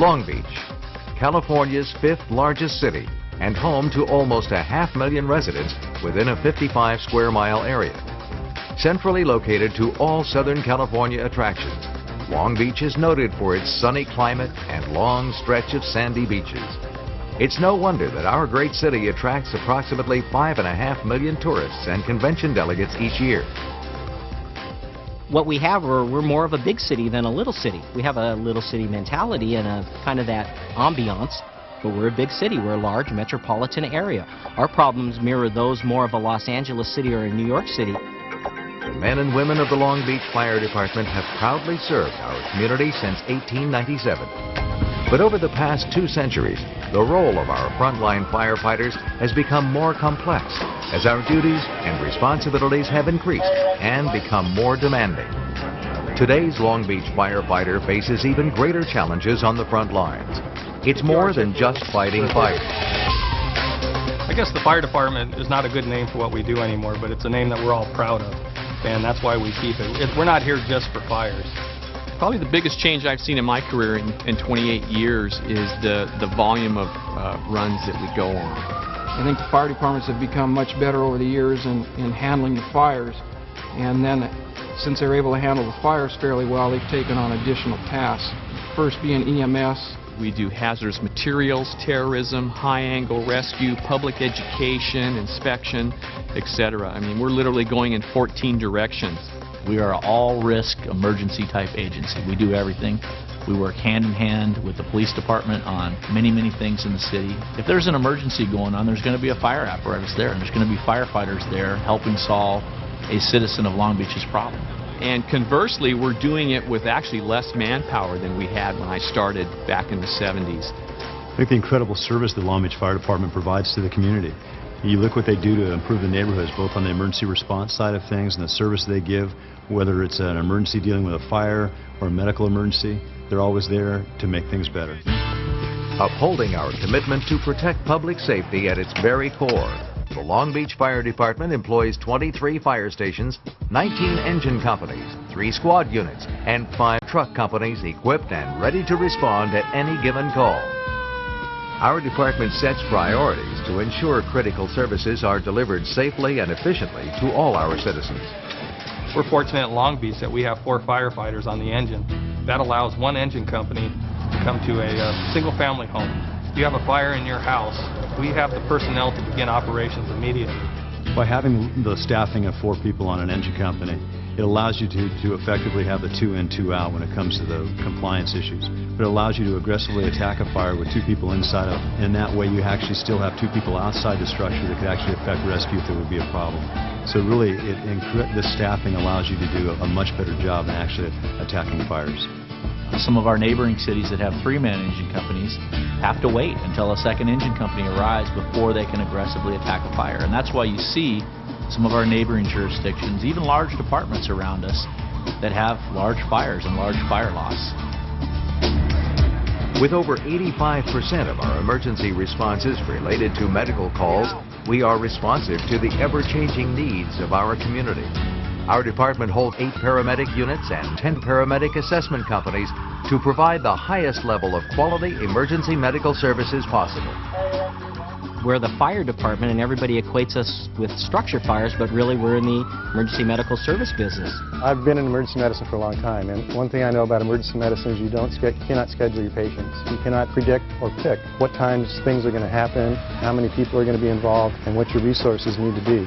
Long Beach, California's fifth largest city and home to almost 500,000 residents within a 55 square mile area. Centrally located to all Southern California attractions, Long Beach is noted for its sunny climate and long stretch of sandy beaches. It's no wonder that our great city attracts approximately 5.5 million tourists and convention delegates each year. What we have, we're more of a big city than a little city. We have a little city mentality and a kind of that ambiance, but we're a big city. We're a large metropolitan area. Our problems mirror those more of a Los Angeles city or a New York City. The men and women of the Long Beach Fire Department have proudly served our community since 1897. But over the past 2 centuries, the role of our frontline firefighters has become more complex as our duties and responsibilities have increased and become more demanding. Today's Long Beach firefighter faces even greater challenges on the front lines. It's more than just fighting fires. I guess the fire department is not a good name for what we do anymore, but it's a name that we're all proud of, and that's why we keep it. We're not here just for fires. Probably the biggest change I've seen in my career in 28 years is the volume of runs that we go on. I think the fire departments have become much better over the years in handling the fires, and then since they're able to handle the fires fairly well, they've taken on additional tasks. First being EMS. We do hazardous materials, terrorism, high-angle rescue, public education, inspection, etc. I mean, we're literally going in 14 directions. We are an all-risk emergency type agency. We do everything. We work hand in hand with the police department on many, many things in the city. If there's an emergency going on, there's going to be a fire apparatus there, and there's going to be firefighters there helping solve a citizen of Long Beach's problem. And conversely, we're doing it with actually less manpower than we had when I started back in the 70s. I think the incredible service the Long Beach Fire Department provides to the community. You look what they do to improve the neighborhoods, both on the emergency response side of things and the service they give, whether it's an emergency dealing with a fire or a medical emergency, they're always there to make things better. Upholding our commitment to protect public safety at its very core, the Long Beach Fire Department employs 23 fire stations, 19 engine companies, 3 squad units, and 5 truck companies equipped and ready to respond at any given call. Our department sets priorities to ensure critical services are delivered safely and efficiently to all our citizens. We're fortunate at Long Beach that we have 4 firefighters on the engine. That allows one engine company to come to a single-family home. If you have a fire in your house, we have the personnel to begin operations immediately. By having the staffing of 4 people on an engine company, it allows you to effectively have the 2 in, 2 out when it comes to the compliance issues. But it allows you to aggressively attack a fire with 2 people inside of, and that way you actually still have 2 people outside the structure that could actually affect rescue if there would be a problem. So really, this staffing allows you to do a much better job in actually attacking fires. Some of our neighboring cities that have 3-man engine companies have to wait until a second engine company arrives before they can aggressively attack a fire. And that's why you see some of our neighboring jurisdictions, even large departments around us, that have large fires and large fire loss. With over 85% of our emergency responses related to medical calls, we are responsive to the ever-changing needs of our community. Our department holds 8 paramedic units and 10 paramedic assessment companies to provide the highest level of quality emergency medical services possible. We're the fire department, and everybody equates us with structure fires, but really we're in the emergency medical service business. I've been in emergency medicine for a long time, and one thing I know about emergency medicine is you cannot schedule your patients. You cannot predict or pick what times things are going to happen, how many people are going to be involved, and what your resources need to be.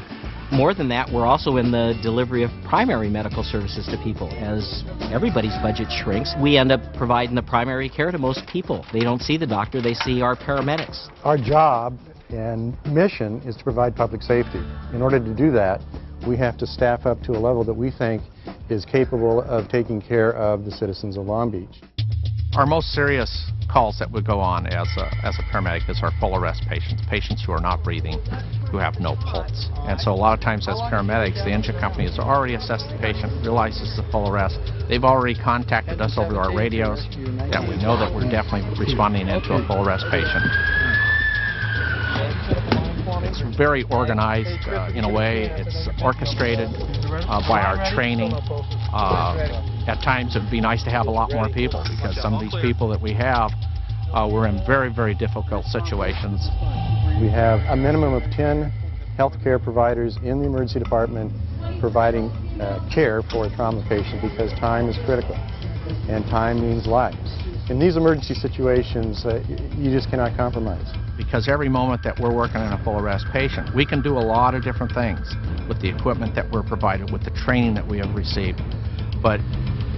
More than that, we're also in the delivery of primary medical services to people. As everybody's budget shrinks, we end up providing the primary care to most people. They don't see the doctor, they see our paramedics. Our job and mission is to provide public safety. In order to do that, we have to staff up to a level that we think is capable of taking care of the citizens of Long Beach. Our most serious calls that would go on as a paramedic is our full arrest patients, patients who are not breathing, who have no pulse. And so a lot of times as paramedics, the engine company has already assessed the patient, realizes it's a full arrest. They've already contacted us over our radios that we know that we're definitely responding into a full arrest patient. It's very organized in a way. It's orchestrated by our training. At times it would be nice to have a lot more people, because some of these people that we have we're in very, very difficult situations. We have a minimum of 10 healthcare providers in the emergency department providing care for a trauma patient because time is critical, and time means lives. In these emergency situations, you just cannot compromise. Because every moment that we're working on a full arrest patient, we can do a lot of different things with the equipment that we're provided, with the training that we have received. But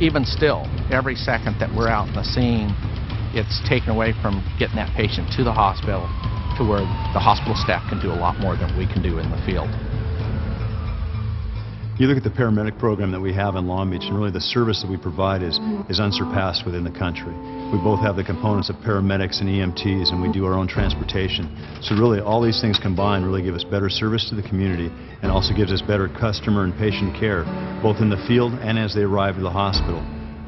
even still, every second that we're out in the scene, it's taken away from getting that patient to the hospital to where the hospital staff can do a lot more than we can do in the field. You look at the paramedic program that we have in Long Beach, and really the service that we provide is unsurpassed within the country. We both have the components of paramedics and EMTs, and we do our own transportation. So really all these things combined really give us better service to the community and also gives us better customer and patient care, both in the field and as they arrive at the hospital.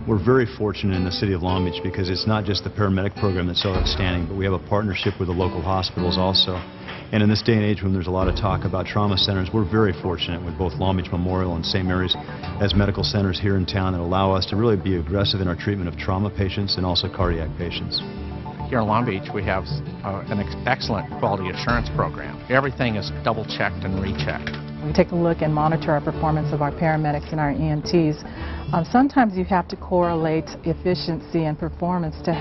We're very fortunate in the city of Long Beach because it's not just the paramedic program that's so outstanding, but we have a partnership with the local hospitals also. And in this day and age when there's a lot of talk about trauma centers, we're very fortunate with both Long Beach Memorial and St. Mary's as medical centers here in town that allow us to really be aggressive in our treatment of trauma patients and also cardiac patients. Here in Long Beach, we have an excellent quality assurance program. Everything is double-checked and rechecked. We take a look and monitor our performance of our paramedics and our EMTs. Sometimes you have to correlate efficiency and performance to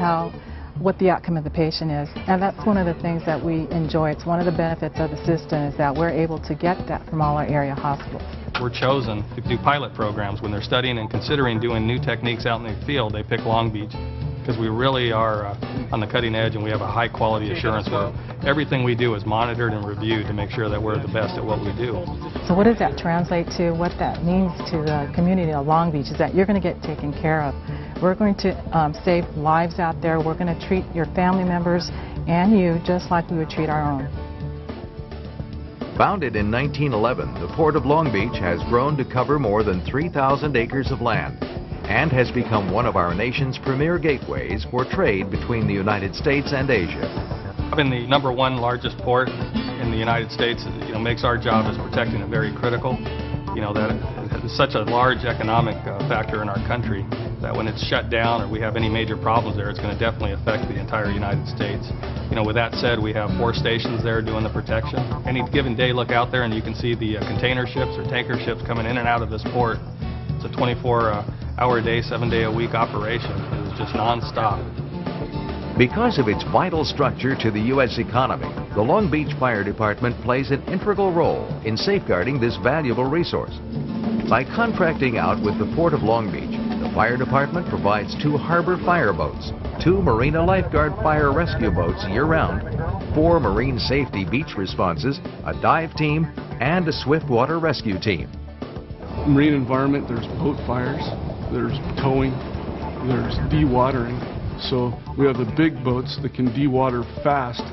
what the outcome of the patient is. And that's one of the things that we enjoy. It's one of the benefits of the system is that we're able to get that from all our area hospitals. We're chosen to do pilot programs when they're studying and considering doing new techniques out in the field. They pick Long Beach because we really are on the cutting edge, and we have a high quality assurance where everything we do is monitored and reviewed to make sure that we're the best at what we do. So what does that translate to? What that means to the community of Long Beach is that you're going to get taken care of. We're going to save lives out there. We're going to treat your family members and you just like we would treat our own. Founded in 1911, the Port of Long Beach has grown to cover more than 3,000 acres of land and has become one of our nation's premier gateways for trade between the United States and Asia. Having the #1 largest port in the United States, makes our job as protecting it very critical. That is such a large economic factor in our country that when it's shut down or we have any major problems there, it's going to definitely affect the entire United States. With that said, we have 4 stations there doing the protection. Any given day, look out there and you can see the container ships or tanker ships coming in and out of this port. It's a 24-hour-a-day, 7-day-a-week operation. It's just non-stop. Because of its vital structure to the U.S. economy, the Long Beach Fire Department plays an integral role in safeguarding this valuable resource. By contracting out with the Port of Long Beach, the Fire Department provides 2 harbor fire boats, 2 Marina Lifeguard fire rescue boats year-round, 4 marine safety beach responses, a dive team, and a swift water rescue team. Marine environment, there's boat fires, there's towing, there's dewatering. So we have the big boats that can dewater fast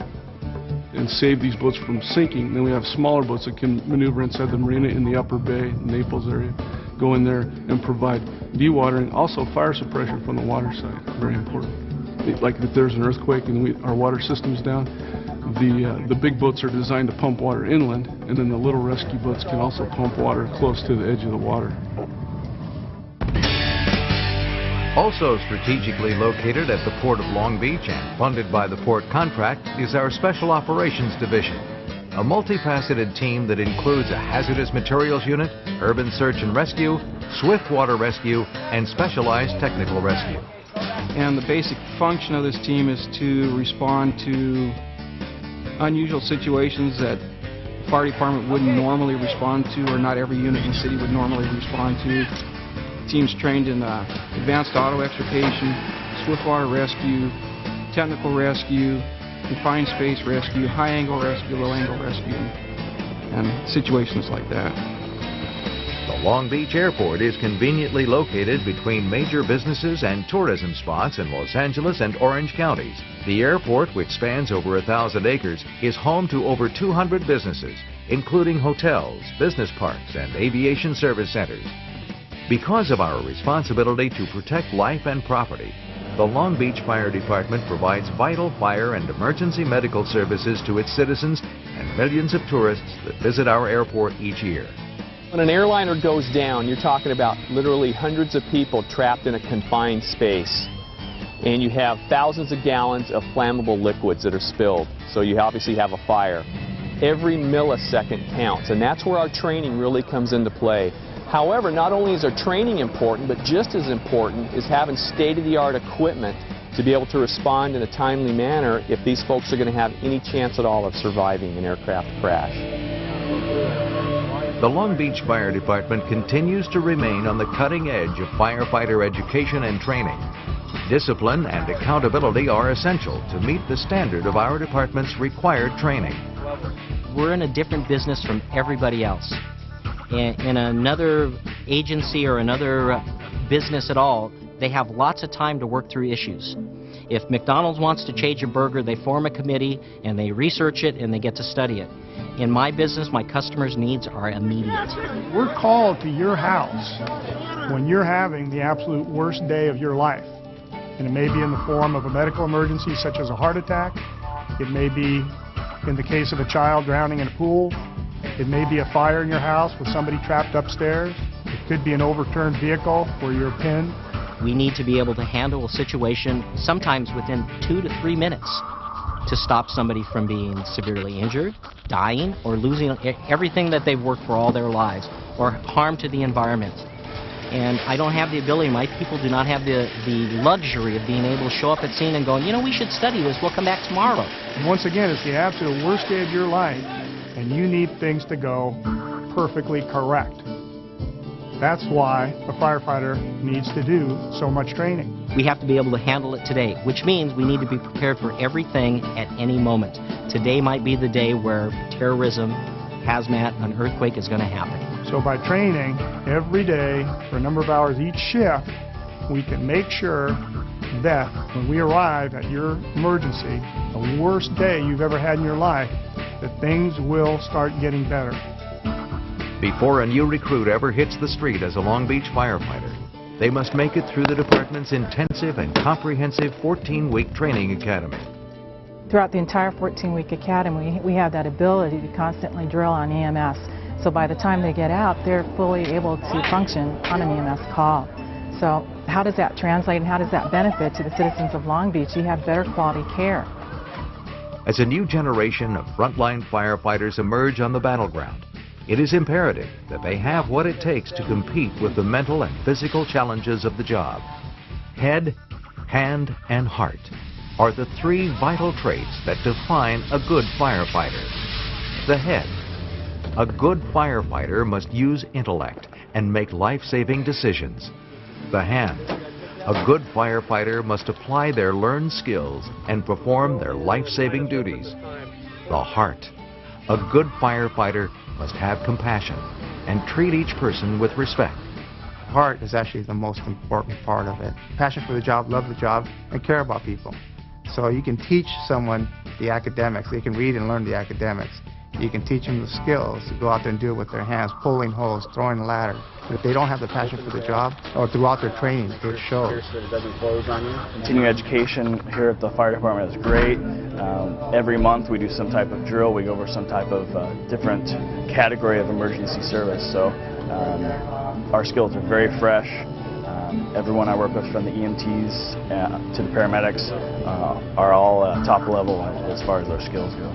and save these boats from sinking. Then we have smaller boats that can maneuver inside the marina in the upper bay, Naples area, go in there and provide dewatering, also fire suppression from the water side, very important. Like if there's an earthquake and our water system's down, the big boats are designed to pump water inland, and then the little rescue boats can also pump water close to the edge of the water. Also strategically located at the Port of Long Beach and funded by the port contract is our Special Operations Division, a multifaceted team that includes a hazardous materials unit, urban search and rescue, swift water rescue, and specialized technical rescue. And the basic function of this team is to respond to unusual situations that the fire department wouldn't normally respond to, or not every unit in the city would normally respond to. Teams trained in advanced auto extrication, swift water rescue, technical rescue, confined space rescue, high angle rescue, low angle rescue, and situations like that. The Long Beach Airport is conveniently located between major businesses and tourism spots in Los Angeles and Orange counties. The airport, which spans over 1,000 acres, is home to over 200 businesses, including hotels, business parks, and aviation service centers. Because of our responsibility to protect life and property, the Long Beach Fire Department provides vital fire and emergency medical services to its citizens and millions of tourists that visit our airport each year. When an airliner goes down, you're talking about literally hundreds of people trapped in a confined space. and you have thousands of gallons of flammable liquids that are spilled. So you obviously have a fire. Every millisecond counts, and that's where our training really comes into play. However, not only is our training important, but just as important is having state-of-the-art equipment to be able to respond in a timely manner if these folks are going to have any chance at all of surviving an aircraft crash. The Long Beach Fire Department continues to remain on the cutting edge of firefighter education and training. Discipline and accountability are essential to meet the standard of our department's required training. We're in a different business from everybody else. In another agency or another business at all, they have lots of time to work through issues. If McDonald's wants to change a burger, they form a committee and they research it and they get to study it. In my business, my customers' needs are immediate. We're called to your house when you're having the absolute worst day of your life. And it may be in the form of a medical emergency such as a heart attack. It may be in the case of a child drowning in a pool. It may be a fire in your house with somebody trapped upstairs. It could be an overturned vehicle where you're pinned. We need to be able to handle a situation sometimes within 2 to 3 minutes to stop somebody from being severely injured, dying, or losing everything that they've worked for all their lives, or harm to the environment. And I don't have the ability, my people do not have the luxury of being able to show up at scene and going, you know, we should study this, we'll come back tomorrow. And once again, it's the absolute worst day of your life, and you need things to go perfectly correct. That's why a firefighter needs to do so much training. We have to be able to handle it today, which means we need to be prepared for everything at any moment. Today might be the day where terrorism, hazmat, an earthquake is going to happen. So by training every day for a number of hours each shift, we can make sure that when we arrive at your emergency, the worst day you've ever had in your life, that things will start getting better. Before a new recruit ever hits the street as a Long Beach firefighter, they must make it through the department's intensive and comprehensive 14-week training academy. Throughout the entire 14-week academy, we have that ability to constantly drill on EMS. So by the time they get out, they're fully able to function on an EMS call. So how does that translate and how does that benefit to the citizens of Long Beach? You have better quality care. As a new generation of frontline firefighters emerge on the battleground, it is imperative that they have what it takes to compete with the mental and physical challenges of the job. Head, hand, and heart are the three vital traits that define a good firefighter. The head. A good firefighter must use intellect and make life-saving decisions. The hand. A good firefighter must apply their learned skills and perform their life-saving duties. The heart. A good firefighter must have compassion and treat each person with respect. Heart is actually the most important part of it. Passion for the job, love the job, and care about people. So you can teach someone the academics. They can read and learn the academics. You can teach them the skills to go out there and do it with their hands, pulling hose, throwing a ladder. But if they don't have the passion for the job, or throughout their training, it shows. Continuing education here at the fire department is great. Every month we do some type of drill. We go over some type of different category of emergency service. So our skills are very fresh. Everyone I work with, from the EMTs to the paramedics, are all top level as far as their skills go.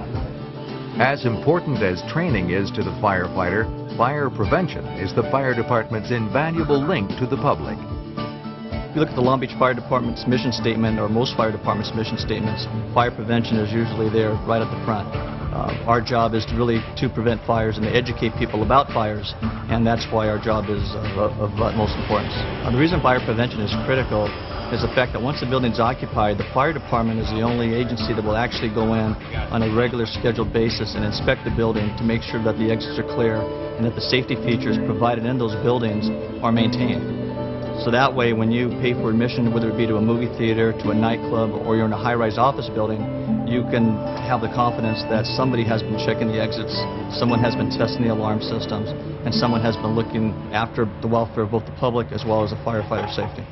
As important as training is to the firefighter, fire prevention is the fire department's invaluable link to the public. If you look at the Long Beach Fire Department's mission statement, or most fire departments' mission statements, fire prevention is usually there right at the front. Our job is to prevent fires and to educate people about fires, and that's why our job is of utmost importance. The reason fire prevention is critical is the fact that once the building is occupied, the fire department is the only agency that will actually go in on a regular scheduled basis and inspect the building to make sure that the exits are clear and that the safety features provided in those buildings are maintained. So that way, when you pay for admission, whether it be to a movie theater, to a nightclub, or you're in a high-rise office building, you can have the confidence that somebody has been checking the exits, someone has been testing the alarm systems, and someone has been looking after the welfare of both the public as well as the firefighter safety.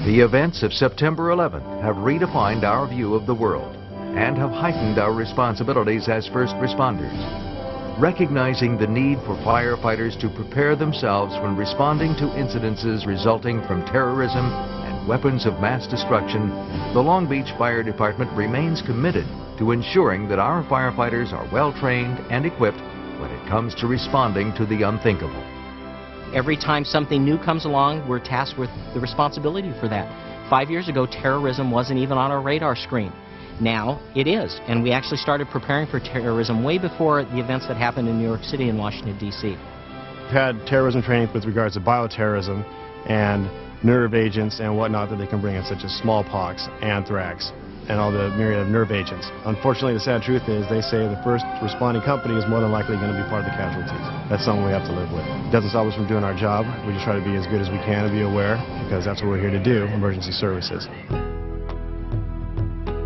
The events of September 11th have redefined our view of the world and have heightened our responsibilities as first responders. Recognizing the need for firefighters to prepare themselves when responding to incidences resulting from terrorism and weapons of mass destruction, the Long Beach Fire Department remains committed to ensuring that our firefighters are well trained and equipped when it comes to responding to the unthinkable. Every time something new comes along, we're tasked with the responsibility for that. 5 years ago, terrorism wasn't even on our radar screen. Now it is, and we actually started preparing for terrorism way before the events that happened in New York City and Washington, D.C. We've had terrorism training with regards to bioterrorism and nerve agents and whatnot that they can bring in, such as smallpox, anthrax, and all the myriad of nerve agents. Unfortunately, the sad truth is they say the first responding company is more than likely going to be part of the casualties. That's something we have to live with. It doesn't stop us from doing our job. We just try to be as good as we can and be aware, because that's what we're here to do, emergency services.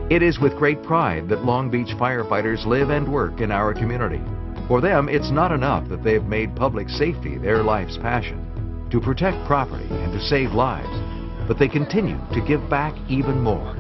It is with great pride that Long Beach firefighters live and work in our community. For them, it's not enough that they've made public safety their life's passion, to protect property and to save lives, but they continue to give back even more.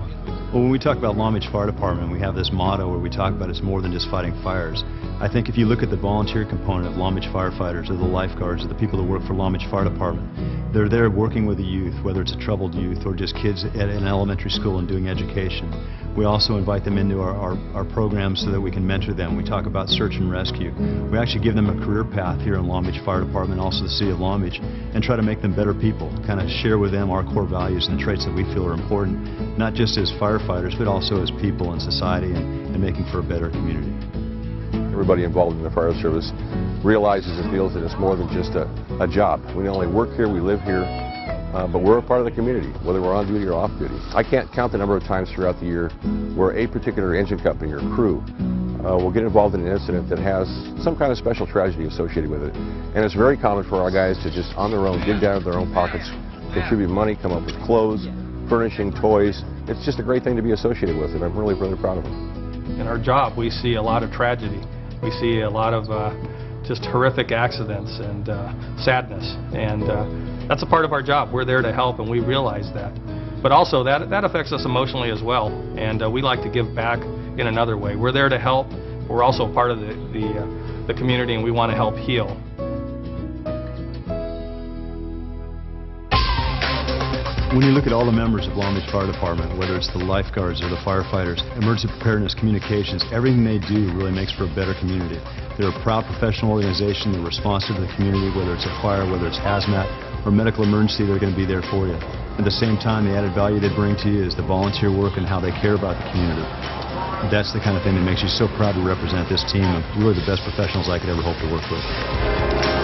Well, when we talk about Long Beach Fire Department, we have this motto where we talk about it's more than just fighting fires. I think if you look at the volunteer component of Long Beach firefighters, or the lifeguards, or the people that work for Long Beach Fire Department, they're there working with the youth, whether it's a troubled youth or just kids at an elementary school and doing education. We also invite them into our programs so that we can mentor them. We talk about search and rescue. We actually give them a career path here in Long Beach Fire Department, also the City of Long Beach, and try to make them better people, kind of share with them our core values and the traits that we feel are important, not just as firefighters, but also as people in society and making for a better community. Everybody involved in the fire service realizes and feels that it's more than just a job. We not only work here, we live here, but we're a part of the community, whether we're on duty or off duty. I can't count the number of times throughout the year where a particular engine company or crew will get involved in an incident that has some kind of special tragedy associated with it. And it's very common for our guys to just on their own dig down into their own pockets, contribute money, come up with clothes, furnishing, toys. It's just a great thing to be associated with, and I'm really, really proud of them. In our job, we see a lot of tragedy. We see a lot of just horrific accidents and sadness, and that's a part of our job. We're there to help, and we realize that. But also, that affects us emotionally as well, and we like to give back in another way. We're there to help. We're also part of the community, and we want to help heal. When you look at all the members of Long Beach Fire Department, whether it's the lifeguards or the firefighters, emergency preparedness, communications, everything they do really makes for a better community. They're a proud professional organization. They're responsive to the community, whether it's a fire, whether it's hazmat, or medical emergency, they're going to be there for you. At the same time, the added value they bring to you is the volunteer work and how they care about the community. That's the kind of thing that makes you so proud to represent this team of really the best professionals I could ever hope to work with.